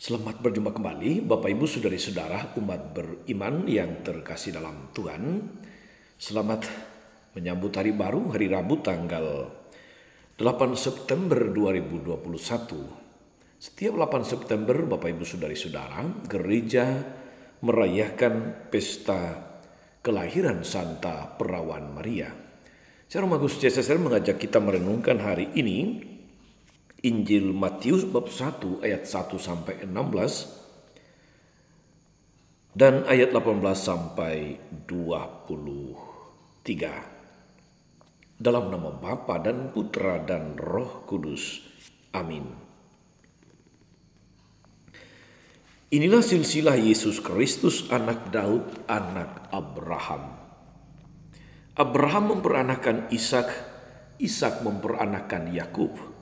Selamat berjumpa kembali Bapak Ibu Saudari-saudara umat beriman yang terkasih dalam Tuhan. Selamat menyambut hari baru, hari Rabu tanggal 8 September 2021. Setiap 8 September Bapak Ibu Saudari-saudara, gereja merayakan pesta kelahiran Santa Perawan Maria. Saya Romagus CSSR mengajak kita merenungkan hari ini Injil Matius bab 1 ayat 1 sampai 16 dan ayat 18 sampai 23. Dalam nama Bapa dan Putra dan Roh Kudus. Amin. Inilah silsilah Yesus Kristus, anak Daud, anak Abraham. Abraham memperanakan Ishak, Ishak memperanakan Yakub.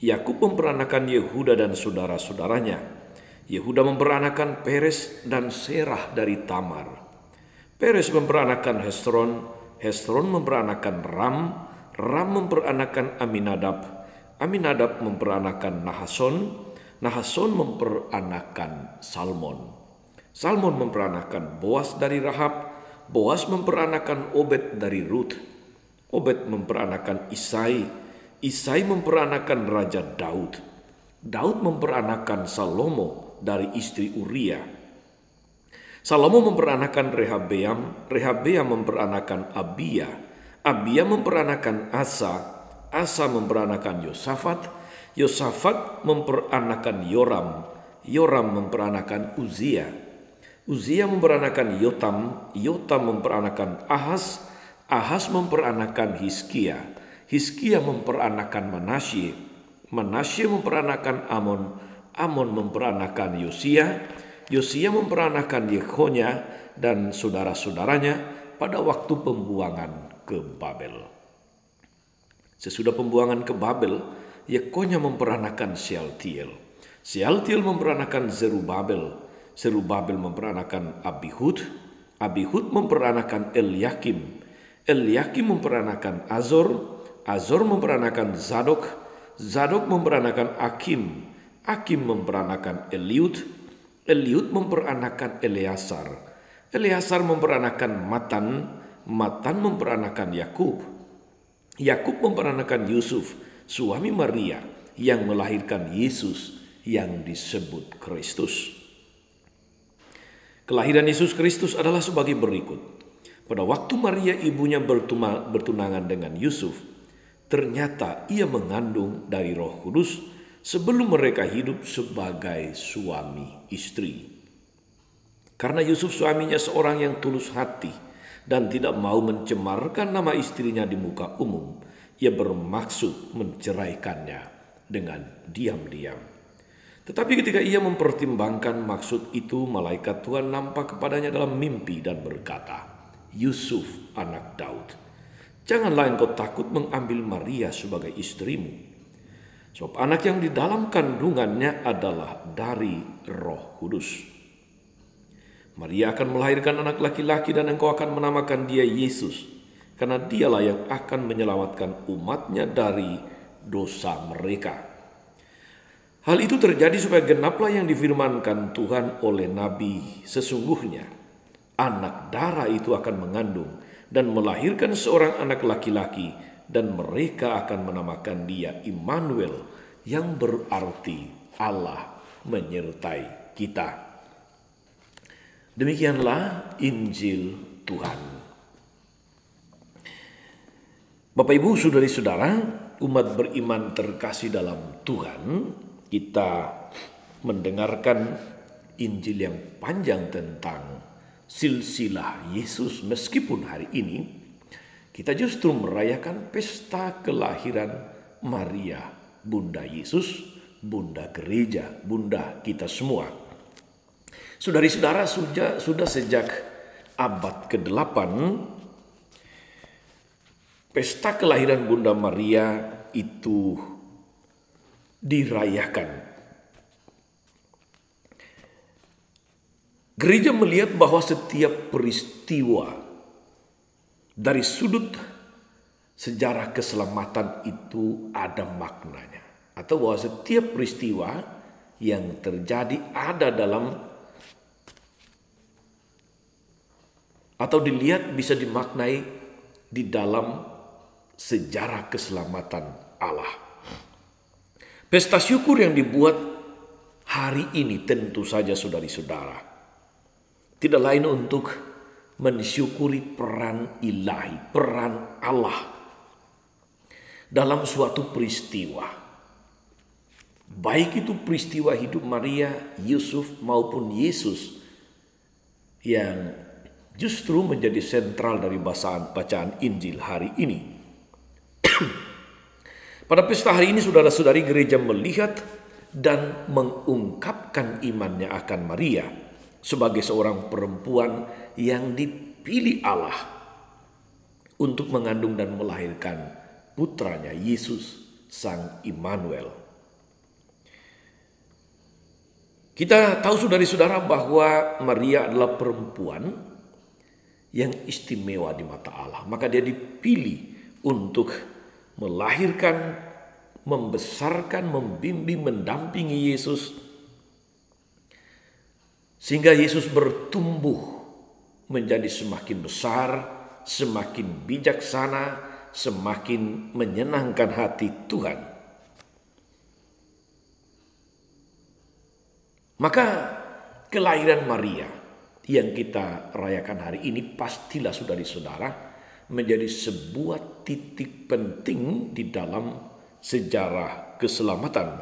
Yakub memperanakan Yehuda dan saudara-saudaranya. Yehuda memperanakan Peres dan Serah dari Tamar. Peres memperanakan Hesron, Hesron memperanakan Ram, Ram memperanakan Aminadab, Aminadab memperanakan Nahason, Nahason memperanakan Salmon. Salmon memperanakan Boas dari Rahab, Boas memperanakan Obed dari Rut, Obed memperanakan Isai, Isai memperanakan Raja Daud. Daud memperanakan Salomo dari istri Uria. Salomo memperanakan Rehabeam. Rehabeam memperanakan Abia. Abia memperanakan Asa. Asa memperanakan Yosafat. Yosafat memperanakan Yoram. Yoram memperanakan Uzia. Uzia memperanakan Yotam. Yotam memperanakan Ahaz. Ahaz memperanakan Hizkia. Hizkia memperanakan Manasye, Manasye memperanakan Amon, Amon memperanakan Yosia, Yosia memperanakan Yekhonya dan saudara-saudaranya pada waktu pembuangan ke Babel. Sesudah pembuangan ke Babel, Yekhonya memperanakan Shealtiel, Shealtiel memperanakan Zerubabel, Zerubabel memperanakan Abihud, Abihud memperanakan Eliakim, Eliakim memperanakan Azor, Azor memperanakan Zadok, Zadok memperanakan Akim, Akim memperanakan Eliud, Eliud memperanakan Eleazar, Eleazar memperanakan Matan, Matan memperanakan Yakub, Yakub memperanakan Yusuf, suami Maria yang melahirkan Yesus yang disebut Kristus. Kelahiran Yesus Kristus adalah sebagai berikut. Pada waktu Maria ibunya bertunangan dengan Yusuf, ternyata ia mengandung dari Roh Kudus sebelum mereka hidup sebagai suami istri. Karena Yusuf suaminya seorang yang tulus hati dan tidak mau mencemarkan nama istrinya di muka umum, ia bermaksud menceraikannya dengan diam-diam. Tetapi ketika ia mempertimbangkan maksud itu, malaikat Tuhan nampak kepadanya dalam mimpi dan berkata, "Yusuf, anak Daud, janganlah engkau takut mengambil Maria sebagai istrimu, sebab anak yang di dalam kandungannya adalah dari Roh Kudus. Maria akan melahirkan anak laki-laki dan engkau akan menamakan dia Yesus, karena dialah yang akan menyelamatkan umatnya dari dosa mereka." Hal itu terjadi supaya genaplah yang difirmankan Tuhan oleh Nabi, "Sesungguhnya anak darah itu akan mengandung dan melahirkan seorang anak laki-laki, dan mereka akan menamakan dia Immanuel, yang berarti Allah menyertai kita." Demikianlah Injil Tuhan. Bapak Ibu Saudari-saudara, umat beriman terkasih dalam Tuhan, kita mendengarkan Injil yang panjang tentang silsilah Yesus, meskipun hari ini kita justru merayakan pesta kelahiran Maria, Bunda Yesus, Bunda Gereja, Bunda kita semua. Saudari-saudara, sudah sejak abad ke-8 pesta kelahiran Bunda Maria itu dirayakan. Gereja melihat bahwa setiap peristiwa dari sudut sejarah keselamatan itu ada maknanya. Atau bahwa setiap peristiwa yang terjadi ada dalam, atau dilihat bisa dimaknai di dalam sejarah keselamatan Allah. Pesta syukur yang dibuat hari ini tentu saja saudari-saudara tidak lain untuk mensyukuri peran ilahi, peran Allah dalam suatu peristiwa. Baik itu peristiwa hidup Maria, Yusuf maupun Yesus yang justru menjadi sentral dari bacaan Injil hari ini. Pada pesta hari ini saudara-saudari, gereja melihat dan mengungkapkan imannya akan Maria sebagai seorang perempuan yang dipilih Allah untuk mengandung dan melahirkan putranya Yesus Sang Immanuel. Kita tahu saudari-saudara bahwa Maria adalah perempuan yang istimewa di mata Allah. Maka dia dipilih untuk melahirkan, membesarkan, membimbing, mendampingi Yesus. Sehingga Yesus bertumbuh menjadi semakin besar, semakin bijaksana, semakin menyenangkan hati Tuhan. Maka kelahiran Maria yang kita rayakan hari ini pastilah saudari-saudara menjadi sebuah titik penting di dalam sejarah keselamatan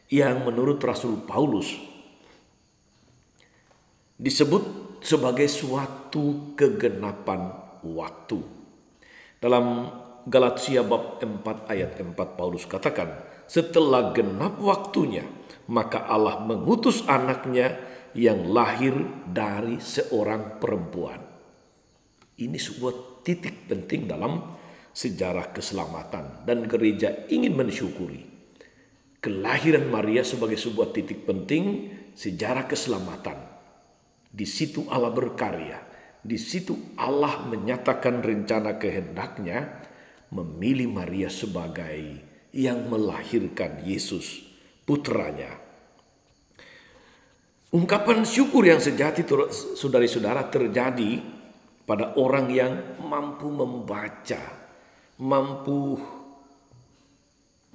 yang menurut Rasul Paulus disebut sebagai suatu kegenapan waktu. Dalam Galatia bab 4 ayat 4 Paulus katakan, setelah genap waktunya, maka Allah mengutus anaknya yang lahir dari seorang perempuan. Ini sebuah titik penting dalam sejarah keselamatan. Dan gereja ingin mensyukuri kelahiran Maria sebagai sebuah titik penting sejarah keselamatan. Di situ Allah berkarya. Di situ Allah menyatakan rencana kehendaknya memilih Maria sebagai yang melahirkan Yesus, putranya. Ungkapan syukur yang sejati saudari-saudara terjadi pada orang yang mampu membaca, mampu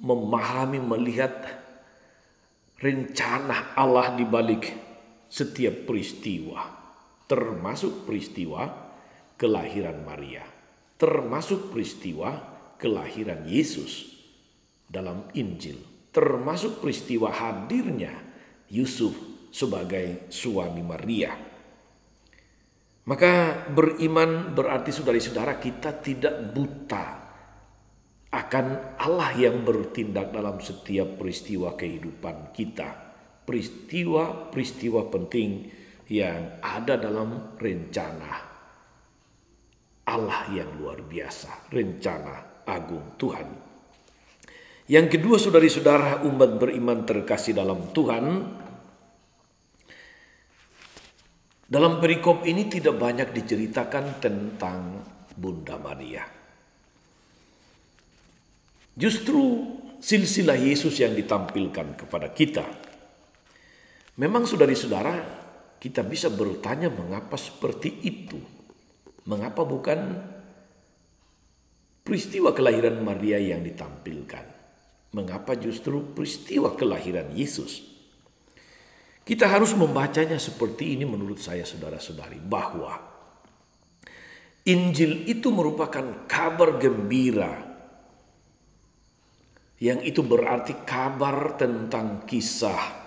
memahami, melihat rencana Allah di balik setiap peristiwa, termasuk peristiwa kelahiran Maria, termasuk peristiwa kelahiran Yesus dalam Injil, termasuk peristiwa hadirnya Yusuf sebagai suami Maria. Maka beriman berarti saudari-saudara kita tidak buta akan Allah yang bertindak dalam setiap peristiwa kehidupan kita. Peristiwa-peristiwa penting yang ada dalam rencana Allah yang luar biasa, rencana agung Tuhan. Yang kedua saudari-saudara, umat beriman terkasih dalam Tuhan, dalam perikop ini tidak banyak diceritakan tentang Bunda Maria. Justru silsilah Yesus yang ditampilkan kepada kita. Memang saudari-saudara, kita bisa bertanya mengapa seperti itu. Mengapa bukan peristiwa kelahiran Maria yang ditampilkan? Mengapa justru peristiwa kelahiran Yesus? Kita harus membacanya seperti ini menurut saya saudara-saudari, bahwa Injil itu merupakan kabar gembira, yang itu berarti kabar tentang kisah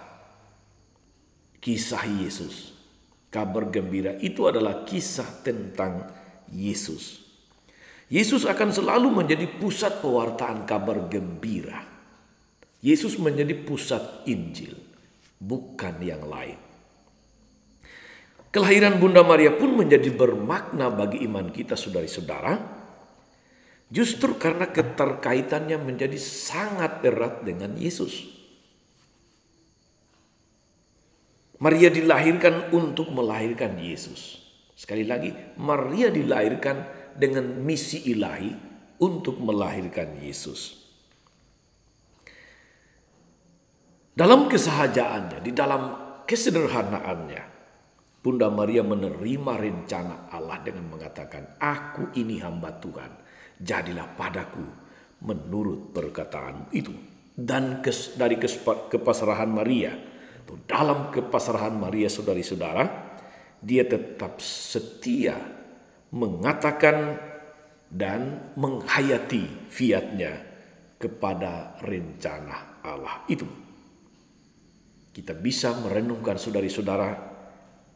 Yesus. Kabar gembira itu adalah kisah tentang Yesus. Yesus akan selalu menjadi pusat pewartaan kabar gembira. Yesus menjadi pusat Injil, bukan yang lain. Kelahiran Bunda Maria pun menjadi bermakna bagi iman kita saudari-saudara, justru karena keterkaitannya menjadi sangat erat dengan Yesus. Maria dilahirkan untuk melahirkan Yesus. Sekali lagi, Maria dilahirkan dengan misi ilahi untuk melahirkan Yesus. Dalam kesahajaannya, di dalam kesederhanaannya, Bunda Maria menerima rencana Allah dengan mengatakan, "Aku ini hamba Tuhan, jadilah padaku menurut perkataan itu." Dan dari kepasrahan Maria, dalam kepasrahan Maria saudari-saudara, dia tetap setia mengatakan dan menghayati fiat-Nya kepada rencana Allah itu. Kita bisa merenungkan saudari-saudara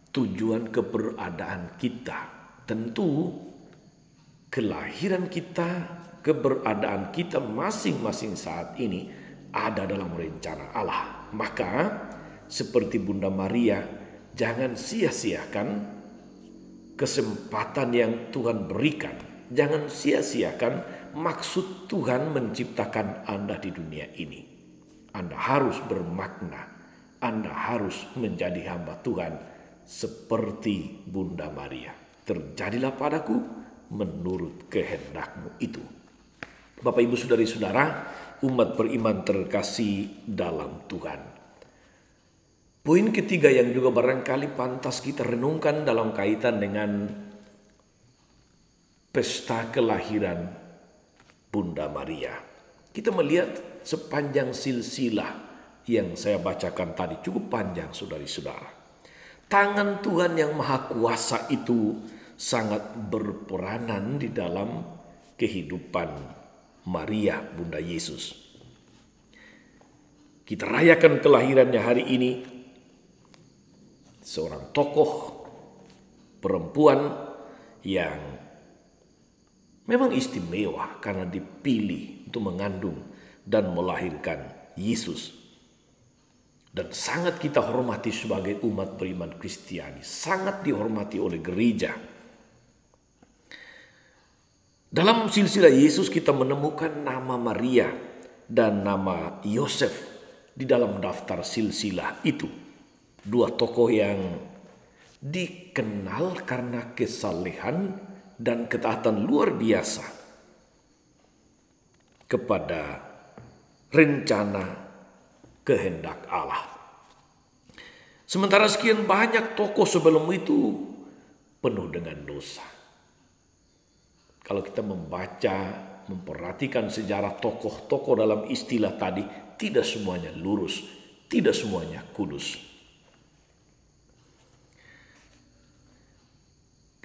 tujuan keberadaan kita. Tentu kelahiran kita, keberadaan kita masing-masing saat ini ada dalam rencana Allah. Maka seperti Bunda Maria, jangan sia-siakan kesempatan yang Tuhan berikan. Jangan sia-siakan maksud Tuhan menciptakan Anda di dunia ini. Anda harus bermakna. Anda harus menjadi hamba Tuhan seperti Bunda Maria. Terjadilah padaku menurut kehendak-Mu itu. Bapak, Ibu, saudari-saudara, umat beriman terkasih dalam Tuhan. Poin ketiga yang juga barangkali pantas kita renungkan dalam kaitan dengan pesta kelahiran Bunda Maria. Kita melihat sepanjang silsilah yang saya bacakan tadi, cukup panjang saudari-saudara. Tangan Tuhan yang Maha Kuasa itu sangat berperanan di dalam kehidupan Maria, Bunda Yesus. Kita rayakan kelahirannya hari ini. Seorang tokoh perempuan yang memang istimewa karena dipilih untuk mengandung dan melahirkan Yesus. Dan sangat kita hormati sebagai umat beriman Kristiani. Sangat dihormati oleh gereja. Dalam silsilah Yesus kita menemukan nama Maria dan nama Yosef di dalam daftar silsilah itu. Dua tokoh yang dikenal karena kesalehan dan ketaatan luar biasa kepada rencana kehendak Allah. Sementara sekian banyak tokoh sebelum itu penuh dengan dosa. Kalau kita membaca, memperhatikan sejarah tokoh-tokoh dalam istilah tadi, tidak semuanya lurus, tidak semuanya kudus.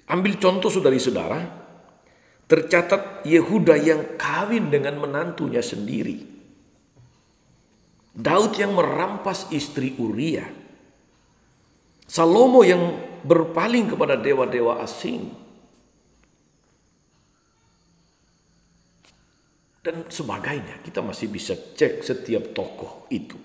Ambil contoh saudari-saudara, tercatat Yehuda yang kawin dengan menantunya sendiri. Daud yang merampas istri Uria. Salomo yang berpaling kepada dewa-dewa asing. Dan sebagainya. Kita masih bisa cek setiap tokoh itu.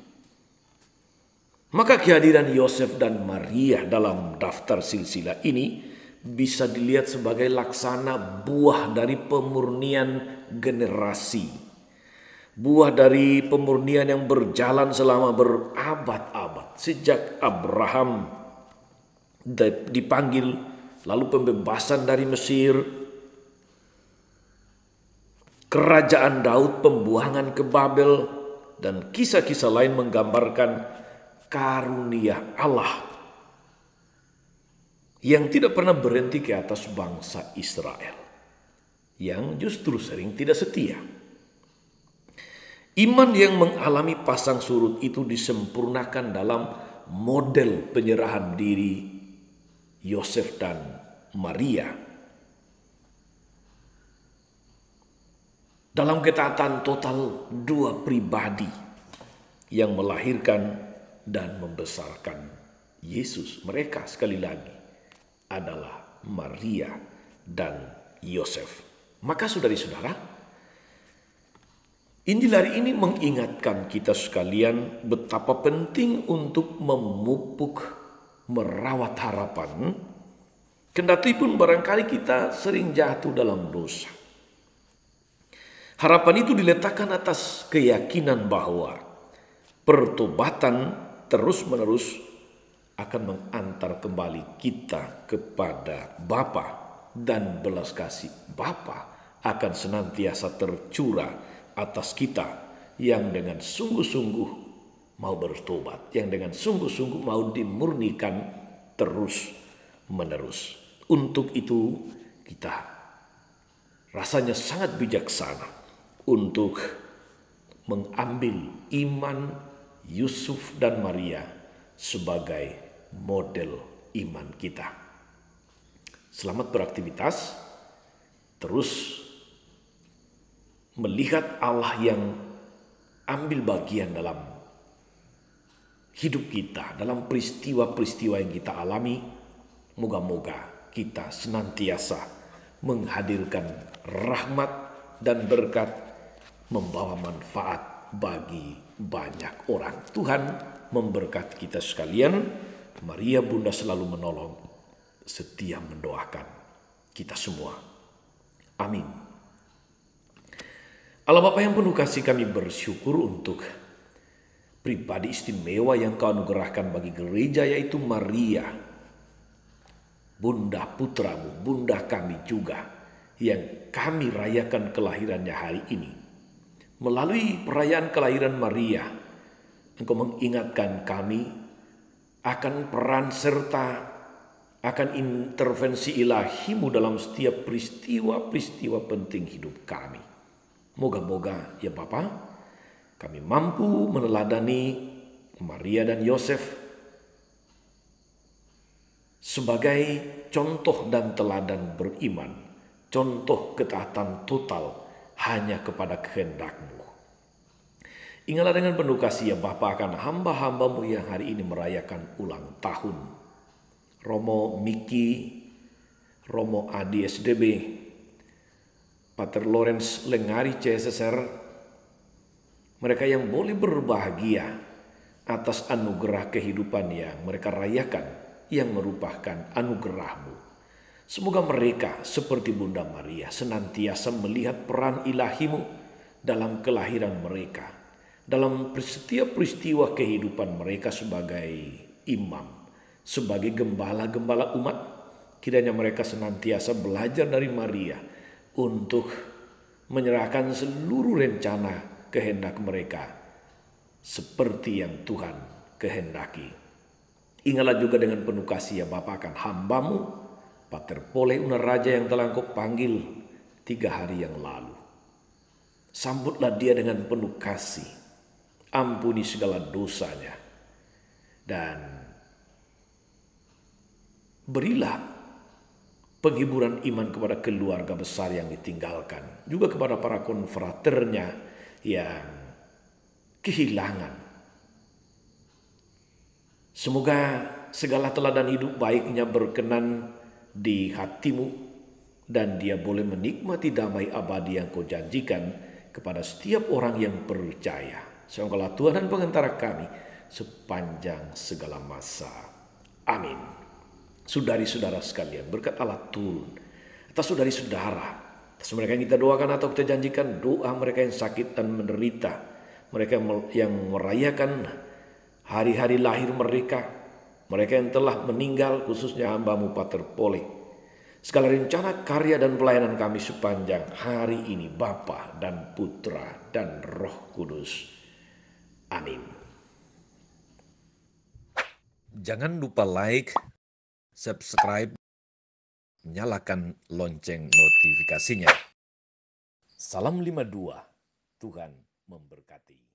Maka kehadiran Yosef dan Maria dalam daftar silsilah ini bisa dilihat sebagai laksana buah dari pemurnian generasi. Buah dari pemurnian yang berjalan selama berabad-abad. Sejak Abraham dipanggil, lalu pembebasan dari Mesir, kerajaan Daud, pembuangan ke Babel, dan kisah-kisah lain menggambarkan karunia Allah yang tidak pernah berhenti ke atas bangsa Israel, yang justru sering tidak setia. Iman yang mengalami pasang surut itu disempurnakan dalam model penyerahan diri Yosef dan Maria. Dalam ketaatan total dua pribadi yang melahirkan dan membesarkan Yesus. Mereka sekali lagi adalah Maria dan Yosef. Maka saudari-saudara, Injil hari ini mengingatkan kita sekalian betapa penting untuk memupuk, merawat harapan. Kendati pun barangkali kita sering jatuh dalam dosa. Harapan itu diletakkan atas keyakinan bahwa pertobatan terus-menerus akan mengantar kembali kita kepada Bapa, dan belas kasih Bapa akan senantiasa tercurah atas kita yang dengan sungguh-sungguh mau bertobat, yang dengan sungguh-sungguh mau dimurnikan terus menerus. Untuk itu kita rasanya sangat bijaksana untuk mengambil iman Yusuf dan Maria sebagai model iman kita. Selamat beraktivitas, terus melihat Allah yang ambil bagian dalam hidup kita, dalam peristiwa-peristiwa yang kita alami. Moga-moga kita senantiasa menghadirkan rahmat dan berkat, membawa manfaat bagi banyak orang. Tuhan memberkati kita sekalian. Maria Bunda selalu menolong, setia mendoakan kita semua. Amin. Allah Bapa yang penuh kasih, kami bersyukur untuk pribadi istimewa yang Kau anugerahkan bagi gereja, yaitu Maria, Bunda putramu, Bunda kami juga, yang kami rayakan kelahirannya hari ini. Melalui perayaan kelahiran Maria, Engkau mengingatkan kami akan peran serta akan intervensi ilahi-Mu dalam setiap peristiwa-peristiwa penting hidup kami. Moga-moga ya Bapa, kami mampu meneladani Maria dan Yosef sebagai contoh dan teladan beriman, contoh ketaatan total hanya kepada kehendak-Mu. Ingatlah dengan penuh kasih ya Bapa akan hamba-hamba-Mu yang hari ini merayakan ulang tahun. Romo Miki, Romo Adi SDB, Pater Lawrence Lengari CSSR, mereka yang boleh berbahagia atas anugerah kehidupan yang mereka rayakan, yang merupakan anugerah-Mu. Semoga mereka seperti Bunda Maria senantiasa melihat peran ilahi-Mu dalam kelahiran mereka, dalam setiap peristiwa kehidupan mereka sebagai imam, sebagai gembala-gembala umat. Kiranya mereka senantiasa belajar dari Maria untuk menyerahkan seluruh rencana kehendak mereka seperti yang Tuhan kehendaki. Ingatlah juga dengan penuh kasih ya Bapa akan hamba-Mu, Pater Pole Unaraja yang telah Engkau panggil 3 hari yang lalu. Sambutlah dia dengan penuh kasih, ampuni segala dosanya, dan berilah penghiburan iman kepada keluarga besar yang ditinggalkan, juga kepada para konfraternya yang kehilangan. Semoga segala teladan hidup baiknya berkenan di hati-Mu, dan dia boleh menikmati damai abadi yang Kau janjikan kepada setiap orang yang percaya. Semoga Tuhan dan pengantara kami sepanjang segala masa. Amin. Saudari-saudara sekalian, berkat Allah turun atas saudari-saudara, atas mereka yang kita doakan atau kita janjikan doa, mereka yang sakit dan menderita, mereka yang merayakan hari-hari lahir mereka, mereka yang telah meninggal, khususnya hamba-Mu Pater Pole. Segala rencana, karya dan pelayanan kami sepanjang hari ini, Bapa dan Putra dan Roh Kudus. Amin. Jangan lupa like, subscribe, nyalakan lonceng notifikasinya. Salam 52, Tuhan memberkati.